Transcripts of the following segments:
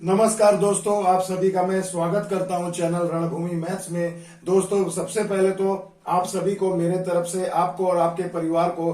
नमस्कार दोस्तों, आप सभी का मैं स्वागत करता हूं चैनल रणभूमि मैथ्स में। दोस्तों, सबसे पहले तो आप सभी को मेरे तरफ से आपको और आपके परिवार को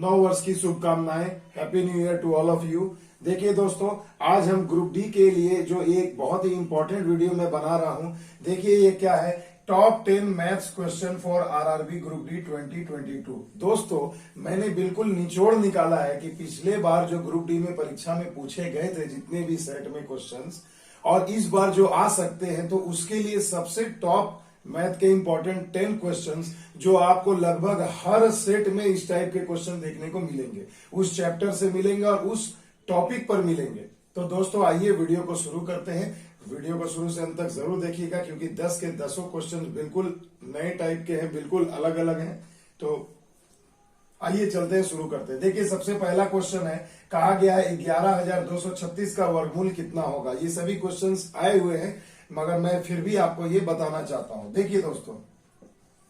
नव वर्ष की शुभकामनाएं। Happy new year to all of you. देखिए दोस्तों, आज हम ग्रुप डी के लिए जो एक बहुत ही इंपॉर्टेंट वीडियो मैं बना रहा हूं, देखिए ये क्या है, top 10 maths question for RRB group D 2022। दोस्तों, मैंने बिल्कुल निचोड़ निकाला है कि पिछले बार जो ग्रुप डी में परीक्षा में पूछे गए थे जितने भी सेट में क्वेश्चंस, और इस बार जो आ सकते हैं, तो उसके लिए सबसे टॉप मैथ के इंपॉर्टेंट 10 क्वेश्चंस जो आपको लगभग हर सेट में इस टाइप के क्वेश्चन देखने को मिलेंगे, उस चैप्टर से मिलेंगे और उस टॉपिक पर मिलेंगे। तो दोस्तों, आइए वीडियो को शुरू करते हैं। वीडियो को शुरू से अंत तक जरूर देखिएगा, क्योंकि 10 के 10 क्वेश्चन बिल्कुल नए टाइप के हैं, बिल्कुल अलग अलग हैं। तो आइए चलते हैं, शुरू करते हैं। देखिए, सबसे पहला क्वेश्चन है, कहा गया है 11,236 का वर्गमूल कितना होगा। ये सभी क्वेश्चंस आए हुए हैं, मगर मैं फिर भी आपको ये बताना चाहता हूं। देखिए दोस्तों,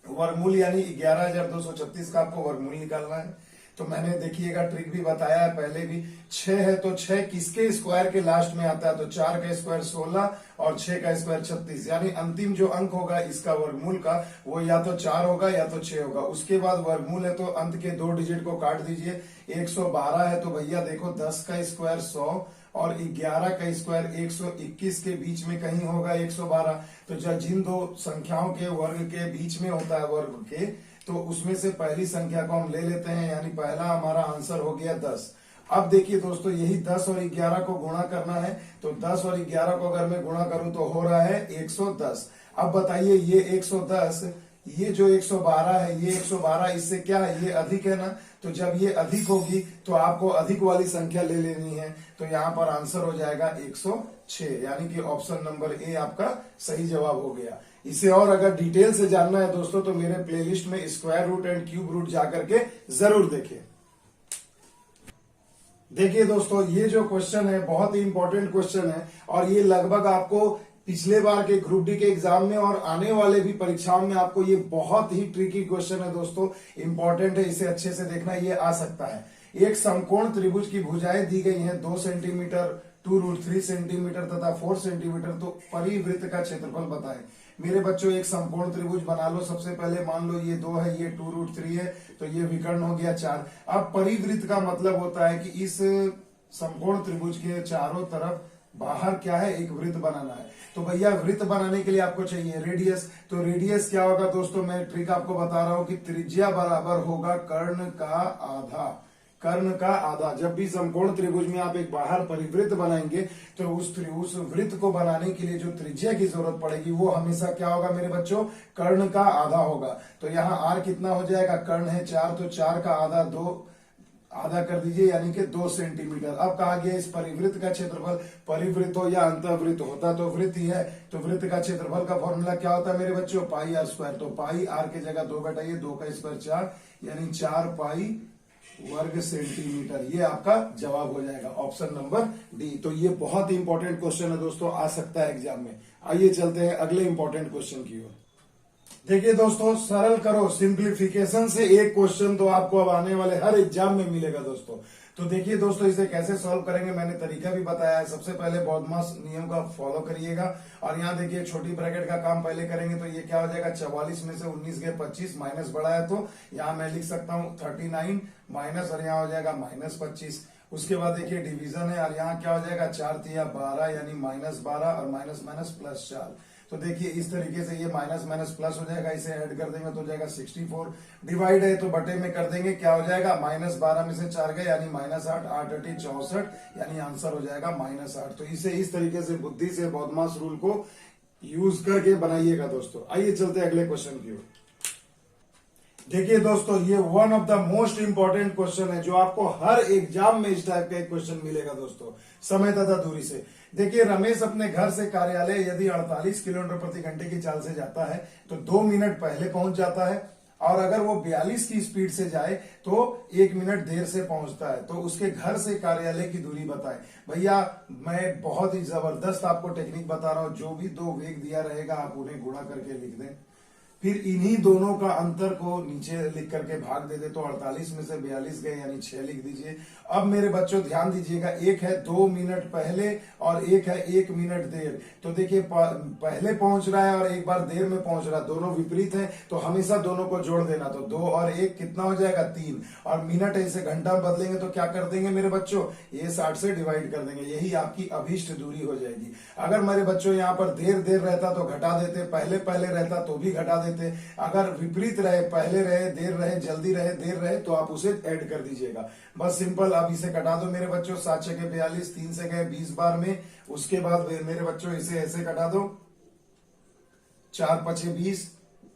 वर्गमूल यानी 11,236 का आपको वर्गमूल निकालना है। तो मैंने देखिएगा ट्रिक भी बताया है पहले भी। 6 है तो 6 किसके स्क्वायर के लास्ट में आता है, तो 4 का स्क्वायर 16 और 6 का स्क्वायर 36, यानी अंतिम जो अंक होगा इसका वर्गमूल का, वो या तो 4 होगा या तो 6 होगा। उसके बाद वर्गमूल है तो अंत के 2 डिजिट को काट दीजिए। 112 है तो भैया देखो 10 का स्क्वायर 100 और 11 का स्क्वायर 121 के बीच में कहीं होगा 112। तो जब जिन दो संख्याओं के वर्ग के बीच में होता है वर्ग के, तो उसमें से पहली संख्या को हम ले लेते हैं, यानी पहला हमारा आंसर हो गया 10। अब देखिए दोस्तों, यही 10 और 11 को गुणा करना है। तो 10 और 11 को अगर मैं गुणा करूं तो हो रहा है 110। अब बताइए, ये 110, ये जो 112 है, ये 112 इससे क्या है, ये अधिक है ना। तो जब ये अधिक होगी तो आपको अधिक वाली संख्या ले लेनी है। तो यहाँ पर आंसर हो जाएगा 106, यानी कि ऑप्शन नंबर ए आपका सही जवाब हो गया। इसे और अगर डिटेल से जानना है दोस्तों, तो मेरे प्लेलिस्ट में square root and cube root जाकर के जरूर देखें। देखिए दोस्तों, ये जो क्वेश्चन है बहुत ही इंपॉर्टेंट क्वेश्चन है, और ये लगभग आपको पिछले बार के ग्रुप डी के एग्जाम में और आने वाले भी परीक्षाओं में आपको ये बहुत ही ट्रिकी क्वेश्चन है दोस्तों, इंपॉर्टेंट है, इसे अच्छे से देखना। ये आ सकता है, एक समकोण त्रिभुज की भुजाएं दी गई हैं 2 सेंटीमीटर, 2√3 सेंटीमीटर तथा 4 सेंटीमीटर, तो परिवृत्त का क्षेत्रफल बताएं। मेरे बच्चों, एक समकोण त्रिभुज बना लो। सबसे पहले मान लो ये 2 है, ये 2√3 है, तो ये विकर्ण हो गया 4। अब परिवृत्त का मतलब होता है कि इस समकोण त्रिभुज के चारों तरफ बाहर क्या है, एक वृत्त बनाना है। तो भैया वृत्त बनाने के लिए आपको चाहिए रेडियस। तो रेडियस क्या होगा दोस्तों, मैं ट्रिक आपको बता रहा हूं कि त्रिज्या बराबर होगा कर्ण का आधा। कर्ण का आधा। जब भी समकोण त्रिभुज में आप एक बाहर परिवृत्त बनाएंगे, तो उस वृत्त को बनाने के लिए जो त्रिज्या की जरूरत पड़ेगी वो हमेशा क्या होगा मेरे बच्चों, कर्ण का आधा होगा। तो यहाँ आर कितना हो जाएगा, कर्ण है 4, तो 4 का आधा 2, आधा कर दीजिए, यानी कि 2 सेंटीमीटर। अब कहा गया इस परिवृत्त का क्षेत्रफल, परिवृत्त हो या अंतःवृत्त, होता तो वृत्त ही है, तो वृत्त का क्षेत्रफल का फॉर्मूला क्या होता है मेरे बच्चों, पाई आर स्क्वायर। तो पाई आर के जगह 2 घटाइए, 2 का स्क्वायर 4, यानी 4 पाई वर्ग सेंटीमीटर। ये आपका जवाब हो जाएगा ऑप्शन नंबर डी। तो ये बहुत ही इंपॉर्टेंट क्वेश्चन है दोस्तों, आ सकता है एग्जाम में। आइए चलते हैं अगले इंपॉर्टेंट क्वेश्चन की ओर। देखिए दोस्तों, सरल करो सिंप्लीफिकेशन से एक क्वेश्चन तो आपको अब आने वाले हर एग्जाम में मिलेगा दोस्तों। तो देखिए दोस्तों, इसे कैसे सॉल्व करेंगे मैंने तरीका भी बताया है। सबसे पहले बॉडमास नियम का फॉलो करिएगा, और यहाँ देखिए छोटी ब्रैकेट का काम पहले करेंगे। तो ये क्या हो जाएगा, 44 में से 19 गए 25, माइनस बड़ा है तो यहाँ मैं लिख सकता हूँ 39 माइनस, और यहाँ हो जाएगा -25। उसके बाद देखिए डिवीजन है, और यहाँ क्या हो जाएगा 4 तिया 12, यानी -12 और माइनस माइनस +4। तो देखिए इस तरीके से ये माइनस माइनस प्लस हो जाएगा, इसे ऐड कर देंगे तो हो जाएगा 64। डिवाइड है तो बटे में कर देंगे, क्या हो जाएगा, -12 में से 4 गए यानी -8, 8 × 64, यानी आंसर हो जाएगा -8। तो इसे इस तरीके से बुद्धि से बॉडमास रूल को यूज करके बनाइएगा दोस्तों। आइए चलते हैं अगले क्वेश्चन की ओर। देखिए दोस्तों, ये one of the most important question है, जो आपको हर एग्जाम में इस टाइप का एक क्वेश्चन मिलेगा दोस्तों, समय तथा दूरी से। देखिए, रमेश अपने घर से कार्यालय यदि 48 किलोमीटर प्रति घंटे की चाल से जाता है तो 2 मिनट पहले पहुंच जाता है, और अगर वो 42 की स्पीड से जाए तो 1 मिनट देर से पहुंचता है। तो उसके घर से कार्यालय की दूरी बताएं। भैया, मैं बहुत ही जबरदस्त आपको टेक्निक बता रहा हूं, जो भी 2 वेग दिया रहेगा आप उन्हें गुणा करके लिख दें। फिर इन्हीं दोनों का अंतर को नीचे लिख करके भाग दे दे तो 48 में से 42 गए यानी 6 लिख दीजिए। अब मेरे बच्चों ध्यान दीजिएगा, एक है 2 मिनट पहले और एक है 1 मिनट देर। तो देखिए पहले पहुंच रहा है और एक बार देर में पहुंच रहा है, दोनों विपरीत है तो हमेशा दोनों को जोड़ देना। तो 2 और 1 कितना हो जाएगा 3, और मिनट ऐसे घंटा में बदलेंगे तो क्या कर देंगे मेरे बच्चों, ये 60 से डिवाइड कर देंगे, यही आपकी अभीष्ट दूरी हो जाएगी। अगर मेरे बच्चों यहाँ पर देर रहता तो घटा देते, पहले रहता तो भी घटा देते। अगर विपरीत रहे, पहले रहे, देर रहे, जल्दी रहे, देर रहे, तो आप उसे ऐड कर दीजिएगा, बस सिंपल। अब इसे कटा दो मेरे बच्चों, 7 छके 42, 3 से गए 20 बार में। उसके बाद मेरे बच्चों इसे ऐसे कटा दो, 4 पचे 20,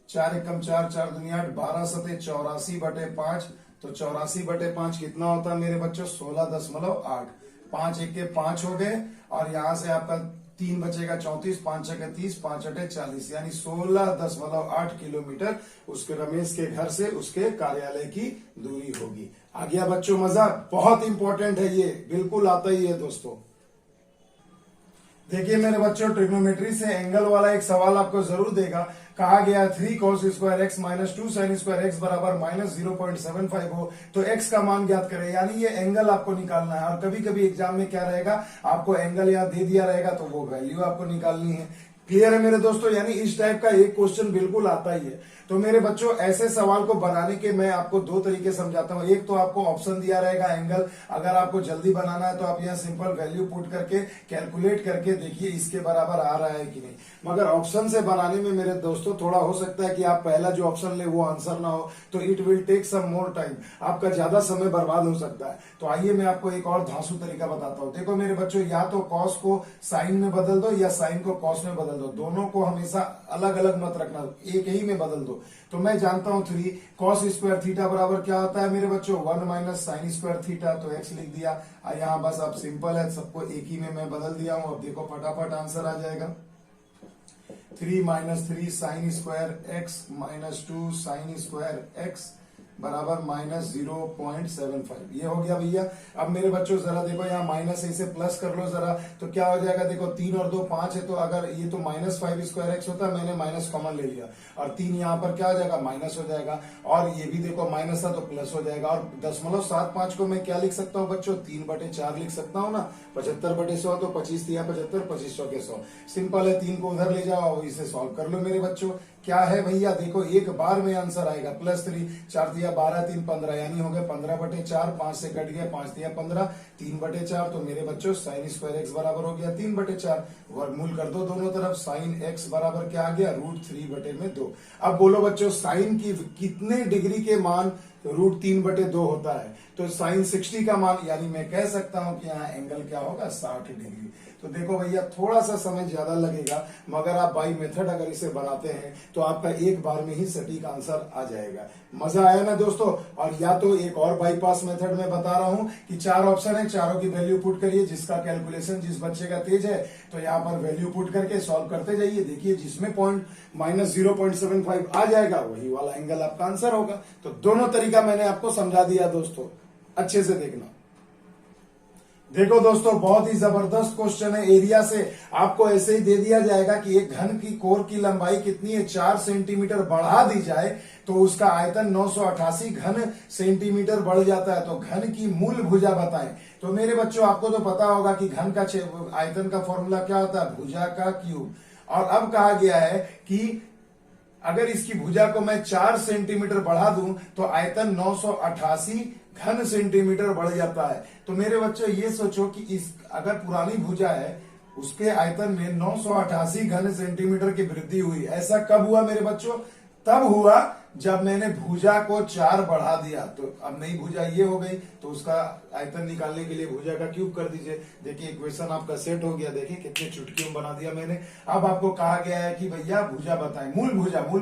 4 एकम 4, 4 दुनिया 8, 12 सते 84/5। तो 84/5 कितना होता है मेरे बच्चों, 16.8। 5 एक के 5 हो गए, और यहां से आपका 3 बचेगा 34, 5 छके 30, 5 अटे 40, यानी 16.8 किलोमीटर उसके रमेश के घर से उसके कार्यालय की दूरी होगी। आ गया बच्चों मजा? बहुत इंपॉर्टेंट है ये, बिल्कुल आता ही है दोस्तों। देखिए मेरे बच्चों, ट्रिग्नोमेट्री से एंगल वाला एक सवाल आपको जरूर देगा। कहा गया 3 cos square x minus 2 sin square x बराबर -0.75 हो तो एक्स का मान ज्ञात करें, यानी ये एंगल आपको निकालना है। और कभी कभी एग्जाम में क्या रहेगा, आपको एंगल यहाँ दे दिया रहेगा तो वो वैल्यू आपको निकालनी है। क्लियर है मेरे दोस्तों? यानी इस टाइप का एक क्वेश्चन बिल्कुल आता ही है। तो मेरे बच्चों, ऐसे सवाल को बनाने के मैं आपको 2 तरीके समझाता हूं। एक तो आपको ऑप्शन दिया रहेगा एंगल, अगर आपको जल्दी बनाना है तो आप यहाँ सिंपल वैल्यू पुट करके कैलकुलेट करके देखिए इसके बराबर आ रहा है कि नहीं। मगर ऑप्शन से बनाने में मेरे दोस्तों थोड़ा हो सकता है कि आप पहला जो ऑप्शन ले वो आंसर ना हो, तो it will take some more time, आपका ज्यादा समय बर्बाद हो सकता है। तो आइए मैं आपको एक और धांसू तरीका बताता हूँ। देखो मेरे बच्चों, या तो कॉस को साइन में बदल दो या साइन को कॉस में बदल दो, दोनों को हमेशा अलग अलग मत रखना, एक ही में बदल दो। तो मैं जानता हूं 3 cos स्क्वायर थीटा बराबर क्या होता है मेरे बच्चों, 1 माइनस साइन स्क्वायर थीटा। तो x लिख दिया, यहाँ बस अब सिंपल है, सबको एक ही में मैं बदल दिया हूं। अब देखो फटाफट आंसर आ जाएगा, 3 minus 3 sine square x minus 2 sine square x बराबर -0.75। ये हो गया भैया। अब मेरे बच्चों जरा देखो, यहाँ माइनस इसे प्लस कर लो जरा, तो क्या हो जाएगा, देखो 3 और 2 5 है, तो अगर ये तो -5 स्क्वायर एक्स होता, मैंने माइनस कॉमन ले लिया, और 3 यहाँ पर क्या हो जाएगा, माइनस हो जाएगा, और ये भी देखो माइनस था तो प्लस हो जाएगा। और 0.75 को मैं क्या लिख सकता हूँ बच्चों, 3/4 लिख सकता हूँ ना। 75/100 तो 25 दिया 75, 2500 के 100। सिंपल है, 3 को उधर ले जाओ, इसे सॉल्व कर लो मेरे बच्चों। क्या है भैया, देखो एक बार में आंसर आएगा, +3, 4 दिया 12, 3 15, यानी हो गया 15/4, 5 से कट गया, 5 दिया 15, 3/4। तो मेरे बच्चों साइन स्क्वायर एक्स बराबर हो गया 3/4। वर्गमूल कर दो दोनों तरफ, साइन एक्स बराबर क्या आ गया, √3/2। अब बोलो बच्चों, साइन की कितने डिग्री के मान √3/2 होता है, तो साइन 60 का मान, यानी मैं कह सकता हूं कि यहाँ एंगल क्या होगा, 60 डिग्री। तो देखो भैया, थोड़ा सा समय ज्यादा लगेगा, मगर आप बाई मेथड अगर इसे बनाते हैं तो आपका एक बार में ही सटीक आंसर आ जाएगा। मजा आया ना दोस्तों? और या तो एक और बाईपास मेथड में बता रहा हूं कि 4 ऑप्शन है, चारों की वैल्यू पुट करिए, जिसका कैलकुलेशन जिस बच्चे का तेज है तो यहाँ पर वैल्यू पुट करके सॉल्व करते जाइए। देखिए जिसमें -0.75 आ जाएगा वही वाला एंगल आपका आंसर होगा। तो दोनों तरीका मैंने आपको समझा दिया दोस्तों, अच्छे से देखना। देखो दोस्तों, बहुत ही जबरदस्त क्वेश्चन है। एरिया से आपको ऐसे ही दे दिया जाएगा कि एक घन की कोर की लंबाई कितनी है, 4 सेंटीमीटर बढ़ा दी जाए तो उसका आयतन 988 घन सेंटीमीटर बढ़ जाता है। तो घन की मूल भुजा बताएं। तो मेरे बच्चों, आपको तो पता होगा कि घन का आयतन का फॉर्मूला क्या होता है, भुजा का क्यूब। और अब कहा गया है कि अगर इसकी भुजा को मैं 4 सेंटीमीटर बढ़ा दूं तो आयतन 988 घन सेंटीमीटर बढ़ जाता है। तो मेरे बच्चों ये सोचो कि इस अगर पुरानी भुजा है उसके आयतन में 988 घन सेंटीमीटर की वृद्धि हुई। ऐसा कब हुआ मेरे बच्चों? तब हुआ जब मैंने भुजा को 4 बढ़ा दिया। तो अब नई भुजा ये हो गई, तो उसका आयतन निकालने के लिए भुजा का क्यूब कर दीजिए। देखिए इक्वेशन आपका सेट हो गया, देखिए कितने चुटकियों में बना दिया मैंने। अब आपको कहा गया है कि भैया भुजा बताएं, मूल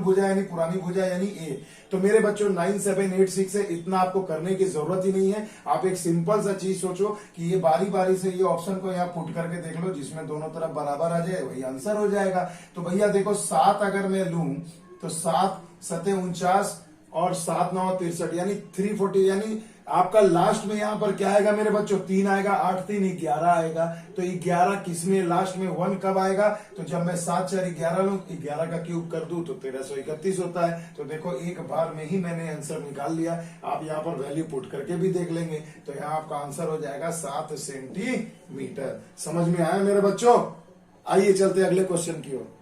भुजा यानी पुरानी भुजा यानी ए। तो मेरे बच्चों 9786 से इतना आपको करने की जरूरत ही नहीं है। आप एक सिंपल सा चीज सोचो कि ये बारी बारी से ये ऑप्शन को यहाँ पुट करके देख लो, जिसमें दोनों तरफ बराबर आ जाए वही आंसर हो जाएगा। तो भैया देखो 7 अगर मैं लूं तो 7 सते 49 और 7 9 63, यानी 340, यानी आपका लास्ट में यहाँ पर क्या आएगा मेरे बच्चों, 3 आएगा, 8 3 11 आएगा। तो 11 किसमें लास्ट में 1 कब आएगा, तो जब मैं 7 4 11 लूं, 11 का क्यूब कर दूं तो 1331 होता है। तो देखो एक बार में ही मैंने आंसर निकाल लिया। आप यहाँ पर वैल्यू पुट करके भी देख लेंगे, तो यहाँ आपका आंसर हो जाएगा 7 सेंटीमीटर। समझ में आया मेरे बच्चों? आइए चलते अगले क्वेश्चन की ओर।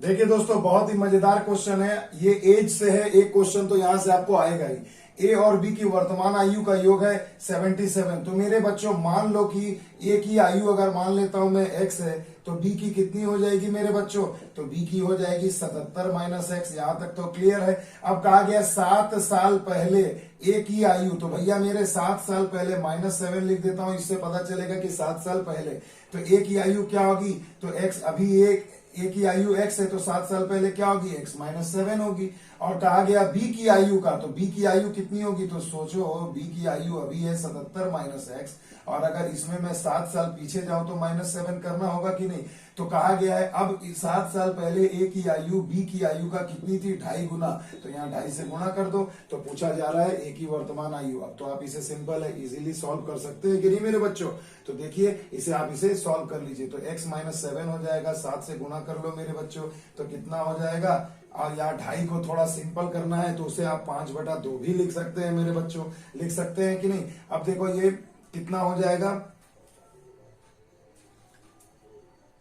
देखिए दोस्तों, बहुत ही मजेदार क्वेश्चन है। ये एज से है, एक क्वेश्चन तो यहां से आपको आएगा ही। ए और बी की वर्तमान आयु का योग है 77। तो मेरे बच्चों मान लो कि ए की आयु अगर मान लेता हूं मैं x है, तो बी की कितनी हो जाएगी मेरे बच्चों, तो बी की हो जाएगी 77 माइनस x। यहां तक तो क्लियर है। अब कहा गया 7 साल पहले ए की आयु, तो भैया मेरे 7 साल पहले -7 लिख देता हूं, इससे पता चलेगा कि 7 साल पहले। तो ए की आयु क्या होगी, तो x अभी ए की आयु x है, तो 7 साल पहले क्या होगी, x -7 होगी। और कहा गया बी की आयु का, तो बी की आयु कितनी होगी, तो सोचो बी की आयु अभी है 77 माइनस x, और अगर इसमें मैं 7 साल पीछे जाऊं तो -7 करना होगा कि नहीं। तो कहा गया है अब 7 साल पहले ए की आयु बी की आयु का कितनी थी, 2.5 गुना। तो यहाँ 2.5 से गुणा कर दो। तो पूछा जा रहा है ए की वर्तमान आयु। अब तो आप इसे सिंपल है, इजीली सॉल्व कर सकते हैं कि नहीं मेरे बच्चों। तो देखिए इसे आप इसे सॉल्व कर लीजिए। तो x -7 हो जाएगा, 7 से गुणा कर लो मेरे बच्चों, तो कितना हो जाएगा। और यहाँ 2.5 को थोड़ा सिंपल करना है, तो उसे आप 5/2 भी लिख सकते हैं मेरे बच्चों, लिख सकते हैं कि नहीं। अब देखो ये कितना हो जाएगा,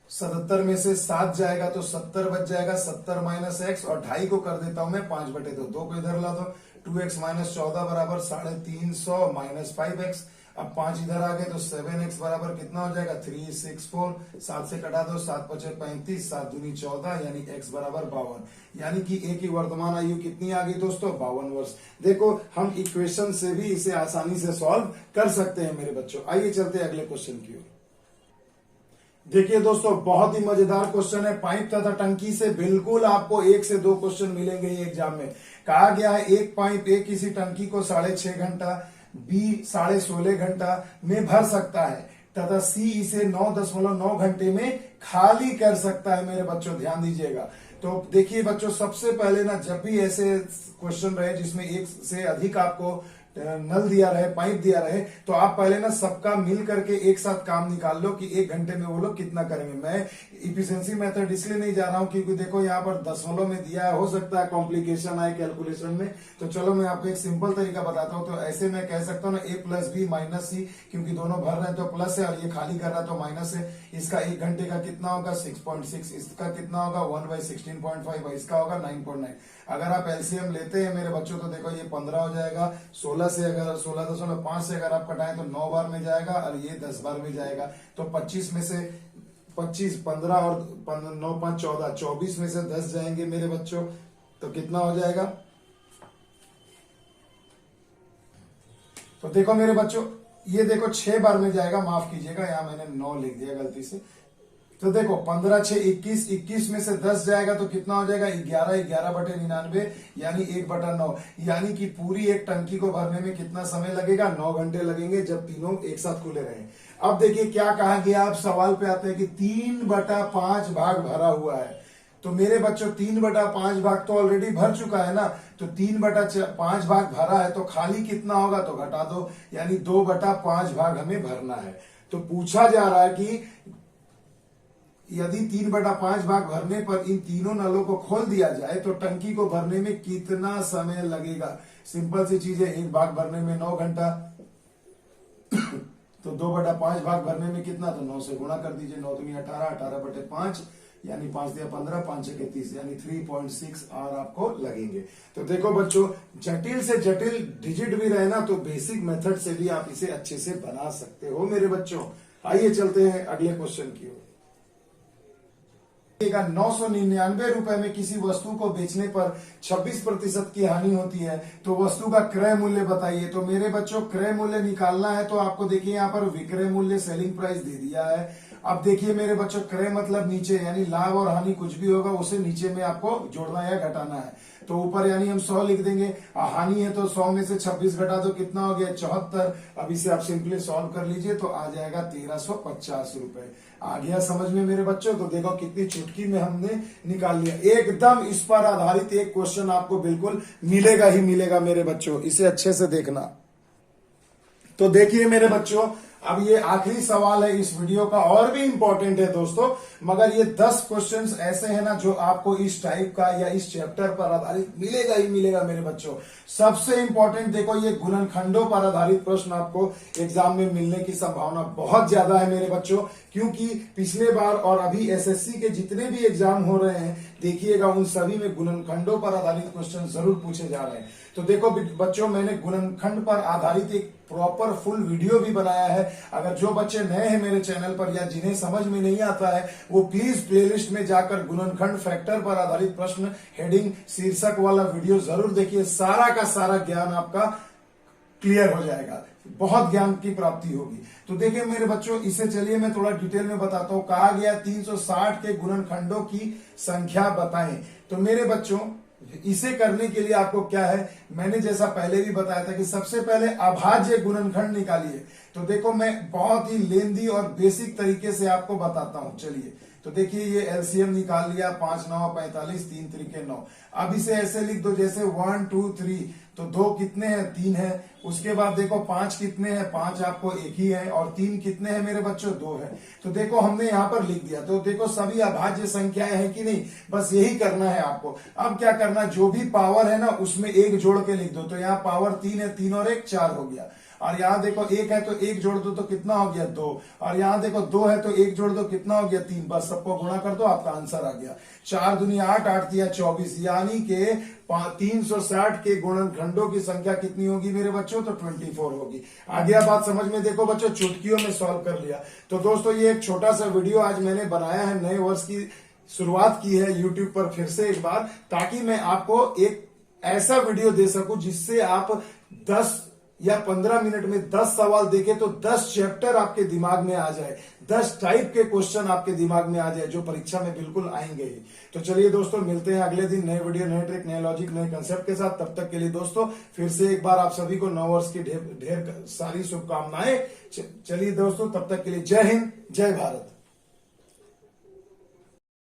77 में से 7 जाएगा तो 70 बच जाएगा, 70 माइनस x, और 2.5 को कर देता हूं मैं 5/2, 2 को इधर ला दो, 2x माइनस 14 बराबर 350 माइनस 5x। अब 5 इधर आ गए तो 7x बराबर कितना हो जाएगा, 364। 7 से कटा दो, 7 5 35, 7 दूनी 14, यानी x बराबर 52। यानी कि ए की वर्तमान आयु कितनी आ गई दोस्तों, 52 वर्ष। देखो हम इक्वेशन से भी इसे आसानी से सॉल्व कर सकते हैं मेरे बच्चों। आइए चलते हैं अगले क्वेश्चन की ओर। देखिए दोस्तों, बहुत ही मजेदार क्वेश्चन है। पाइप तथा टंकी से बिल्कुल आपको 1 से 2 क्वेश्चन मिलेंगे ये एग्जाम में। कहा गया है एक पाइप ए किसी टंकी को 6.5 घंटा, बी 16.5 घंटा में भर सकता है तथा सी इसे 9.9 घंटे में खाली कर सकता है। मेरे बच्चों ध्यान दीजिएगा। तो देखिए बच्चों, सबसे पहले ना जब भी ऐसे क्वेश्चन रहे जिसमें एक से अधिक आपको नल दिया रहे, पाइप दिया रहे, तो आप पहले ना सबका मिल करके एक साथ काम निकाल लो कि 1 घंटे में वो लोग कितना करेंगे। मैं इफिशिएंसी मेथड इसलिए नहीं जा रहा हूं क्योंकि देखो यहाँ पर दशमलव में दिया है, हो सकता है कॉम्प्लिकेशन आए कैलकुलेशन में। तो चलो मैं आपको एक सिंपल तरीका बताता हूं। तो ऐसे मैं कह सकता हूँ ना a + b - c, क्योंकि दोनों भर रहे हैं तो प्लस है और ये खाली कर रहा है तो माइनस है। इसका 1 घंटे का कितना होगा, 6.6। इसका कितना होगा, 1/16.5। इसका होगा 9.9। अगर आप एलसीएम लेते हैं मेरे बच्चों तो देखो ये 15 हो जाएगा। 16 से अगर 16.5 से अगर आप कटाएं तो 9 बार में जाएगा और ये 10 बार में जाएगा। तो 25 में से 25, 15 और 9 5 14, 24 में से 10 जाएंगे मेरे बच्चों, तो कितना हो जाएगा। तो देखो मेरे बच्चों, ये देखो 6 बार में जाएगा, माफ कीजिएगा यहां मैंने 9 लिख दिया गलती से। तो देखो 15 6 21, 21 में से 10 जाएगा तो कितना हो जाएगा, 11, 11/99, यानी 1/9। यानी कि पूरी एक टंकी को भरने में कितना समय लगेगा, 9 घंटे लगेंगे, जब तीनों एक साथ खुले रहे। अब देखिए क्या कहा गया। आप सवाल पे आते हैं कि 3/5 भाग भरा हुआ है। तो मेरे बच्चों 3/5 भाग तो ऑलरेडी भर चुका है ना, तो 3/5 भाग भरा है तो खाली कितना होगा, तो घटा दो, यानी 2/5 भाग हमें भरना है। तो पूछा जा रहा है कि यदि 3/5 भाग भरने पर इन तीनों नलों को खोल दिया जाए तो टंकी को भरने में कितना समय लगेगा। सिंपल सी चीज है, एक भाग भरने में 9 घंटा, तो 2/5 भाग भरने में कितना, तो 9 से गुणा कर दीजिए। 9 दूनी 18, 18/5, यानी 5 दिया 15, 5 6 30, यानी 3.6 आवर आपको लगेंगे। तो देखो बच्चों, जटिल से जटिल डिजिट भी रहे ना तो बेसिक मेथड से भी आप इसे अच्छे से बना सकते हो मेरे बच्चों। आइए चलते हैं अगले क्वेश्चन की ओर। 999 रुपए में किसी वस्तु को बेचने पर 26% की हानि होती है, तो वस्तु का क्रय मूल्य बताइए। तो मेरे बच्चों क्रय मूल्य निकालना है तो आपको देखिए यहाँ पर विक्रय मूल्य सेलिंग प्राइस दे दिया है। अब देखिए मेरे बच्चों, क्रय मतलब नीचे, यानी लाभ और हानि कुछ भी होगा उसे नीचे में आपको जोड़ना या घटाना है। तो ऊपर यानी हम 100 लिख देंगे, हानि है तो 100 में से 26 घटा दो, कितना हो गया, 74। अब इसे आप सिंपली सॉल्व कर लीजिए तो आ जाएगा 1350 रुपए। आ गया समझ में मेरे बच्चों। तो देखो कितनी चुटकी में हमने निकाल लिया। एकदम इस पर आधारित एक क्वेश्चन आपको बिल्कुल मिलेगा ही मिलेगा मेरे बच्चों, इसे अच्छे से देखना। तो देखिए मेरे बच्चों, अब ये आखिरी सवाल है इस वीडियो का, और भी इंपॉर्टेंट है दोस्तों, मगर ये 10 क्वेश्चंस ऐसे हैं ना जो आपको इस टाइप का या इस चैप्टर पर आधारित मिलेगा ही मिलेगा मेरे बच्चों। सबसे इंपॉर्टेंट देखो, ये गुणनखंडों पर आधारित प्रश्न आपको एग्जाम में मिलने की संभावना बहुत ज्यादा है मेरे बच्चों, क्योंकि पिछले बार और अभी एसएससी के जितने भी एग्जाम हो रहे हैं देखिएगा उन सभी में गुणनखंडों पर आधारित क्वेश्चन जरूर पूछे जा रहे हैं। तो देखो बच्चों, मैंने गुणनखंड पर आधारित एक प्रॉपर फुल वीडियो भी बनाया है। अगर जो बच्चे नए हैं मेरे चैनल पर या जिन्हें समझ में नहीं आता है, वो प्लीज प्लेलिस्ट में जाकर गुणनखंड फैक्टर पर आधारित प्रश्न हेडिंग शीर्षक वाला वीडियो जरूर देखिए। सारा का सारा ज्ञान आपका क्लियर हो जाएगा, बहुत ज्ञान की प्राप्ति होगी। तो देखिए मेरे बच्चों, इसे चलिए मैं थोड़ा डिटेल में बताता हूं। कहा गया 360 के गुणनखंडों की संख्या बताएं। तो मेरे बच्चों, इसे करने के लिए आपको क्या है, मैंने जैसा पहले भी बताया था कि सबसे पहले अभाज्य गुणनखंड निकालिए। तो देखो मैं बहुत ही लेंदी और बेसिक तरीके से आपको बताता हूं। चलिए, तो देखिए ये एलसीएम निकाल लिया, 5 9 45, 3 त्रिके 9। अब इसे ऐसे लिख दो जैसे 1 2 3, तो 2 कितने हैं, 3 है। उसके बाद देखो 5 कितने हैं, 5 आपको एक ही है, और 3 कितने हैं मेरे बच्चों, 2 है। तो देखो हमने यहाँ पर लिख दिया। तो देखो सभी अभाज्य संख्याएं हैं कि नहीं, बस यही करना है आपको। अब क्या करना, जो भी पावर है ना उसमें 1 जोड़ के लिख दो। तो यहाँ पावर 3 है, 3 और 1 4 हो गया। और यहाँ देखो 1 है तो 1 जोड़ दो तो कितना हो गया, 2। और यहाँ देखो 2 है तो 1 जोड़ दो कितना हो गया, 3। बस सबको गुणा कर दो, आपका आंसर आ गया। 4 दूनी 8, 8 दिया 24, यानी के 360 के गुणनखंडों की संख्या कितनी होगी मेरे बच्चों, तो 24 होगी। आ गया बात समझ में। देखो बच्चों, चुटकियों में सॉल्व कर लिया। तो दोस्तों ये एक छोटा सा वीडियो आज मैंने बनाया है, नए वर्ष की शुरुआत की है यूट्यूब पर फिर से एक बार, ताकि मैं आपको एक ऐसा वीडियो दे सकूं जिससे आप 10 या 15 मिनट में 10 सवाल देखे तो 10 चैप्टर आपके दिमाग में आ जाए, 10 टाइप के क्वेश्चन आपके दिमाग में आ जाए जो परीक्षा में बिल्कुल आएंगे ही। तो चलिए दोस्तों, मिलते हैं अगले दिन नए वीडियो, नए ट्रिक, नए लॉजिक, नए कंसेप्ट के साथ। तब तक के लिए दोस्तों फिर से एक बार आप सभी को नव वर्ष की ढेर सारी शुभकामनाएं। चलिए दोस्तों, तब तक के लिए जय हिंद, जय भारत।